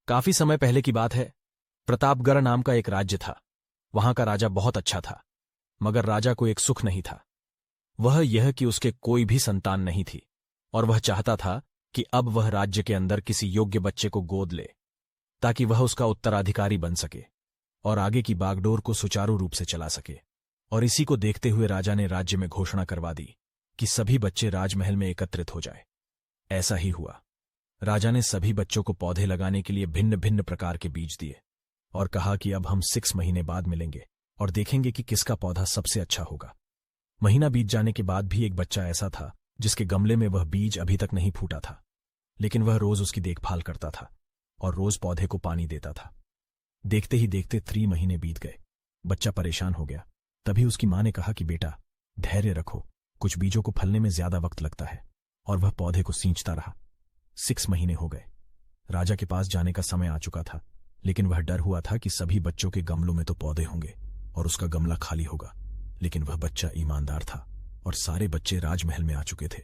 काफी समय पहले की बात है। प्रतापगढ़ नाम का एक राज्य था। वहां का राजा बहुत अच्छा था, मगर राजा को एक सुख नहीं था। वह यह कि उसके कोई भी संतान नहीं थी, और वह चाहता था कि अब वह राज्य के अंदर किसी योग्य बच्चे को गोद ले, ताकि वह उसका उत्तराधिकारी बन सके और आगे की बागडोर को सुचारू रूप से चला सके। और इसी को देखते हुए राजा ने राज्य में घोषणा करवा दी कि सभी बच्चे राजमहल में एकत्रित हो जाए। ऐसा ही हुआ। राजा ने सभी बच्चों को पौधे लगाने के लिए भिन्न भिन्न प्रकार के बीज दिए और कहा कि अब हम 6 महीने बाद मिलेंगे और देखेंगे कि किसका पौधा सबसे अच्छा होगा। महीना बीत जाने के बाद भी एक बच्चा ऐसा था जिसके गमले में वह बीज अभी तक नहीं फूटा था, लेकिन वह रोज उसकी देखभाल करता था और रोज पौधे को पानी देता था। देखते ही देखते 3 महीने बीत गए। बच्चा परेशान हो गया। तभी उसकी मां ने कहा कि बेटा, धैर्य रखो, कुछ बीजों को फलने में ज्यादा वक्त लगता है। और वह पौधे को सींचता रहा। 6 महीने हो गए। राजा के पास जाने का समय आ चुका था, लेकिन वह डर हुआ था कि सभी बच्चों के गमलों में तो पौधे होंगे और उसका गमला खाली होगा। लेकिन वह बच्चा ईमानदार था और सारे बच्चे राजमहल में आ चुके थे।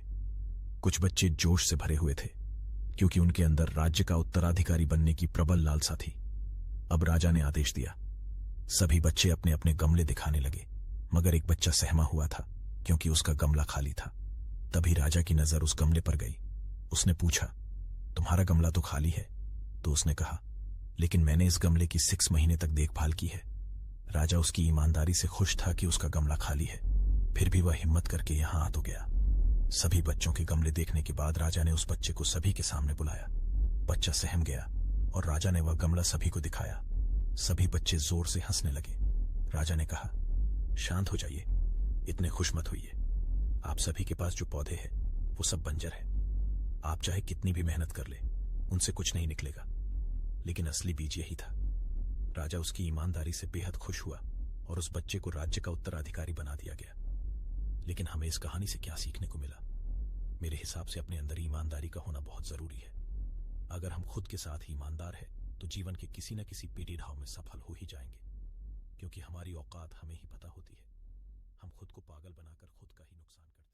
कुछ बच्चे जोश से भरे हुए थे, क्योंकि उनके अंदर राज्य का उत्तराधिकारी बनने की प्रबल लालसा थी। अब राजा ने आदेश दिया। सभी बच्चे अपने अपने गमले दिखाने लगे, मगर एक बच्चा सहमा हुआ था, क्योंकि उसका गमला खाली था। तभी राजा की नजर उस गमले पर गई। उसने पूछा, तुम्हारा गमला तो खाली है। तो उसने कहा, लेकिन मैंने इस गमले की 6 महीने तक देखभाल की है। राजा उसकी ईमानदारी से खुश था कि उसका गमला खाली है, फिर भी वह हिम्मत करके यहां आ तो गया। सभी बच्चों के गमले देखने के बाद राजा ने उस बच्चे को सभी के सामने बुलाया। बच्चा सहम गया और राजा ने वह गमला सभी को दिखाया। सभी बच्चे जोर से हंसने लगे। राजा ने कहा, शांत हो जाइए, इतने खुश मत होइए। आप सभी के पास जो पौधे हैं वो सब बंजर है। आप चाहे कितनी भी मेहनत कर ले, उनसे कुछ नहीं निकलेगा। लेकिन असली बीज यही था। राजा उसकी ईमानदारी से बेहद खुश हुआ और उस बच्चे को राज्य का उत्तराधिकारी बना दिया गया। लेकिन हमें इस कहानी से क्या सीखने को मिला? मेरे हिसाब से अपने अंदर ईमानदारी का होना बहुत जरूरी है। अगर हम खुद के साथ ईमानदार हैं तो जीवन के किसी न किसी पीढ़ी-ढाव में सफल हो ही जाएंगे, क्योंकि हमारी औकात हमें ही पता होती है। हम खुद को पागल बनाकर खुद का ही नुकसान करते हैं।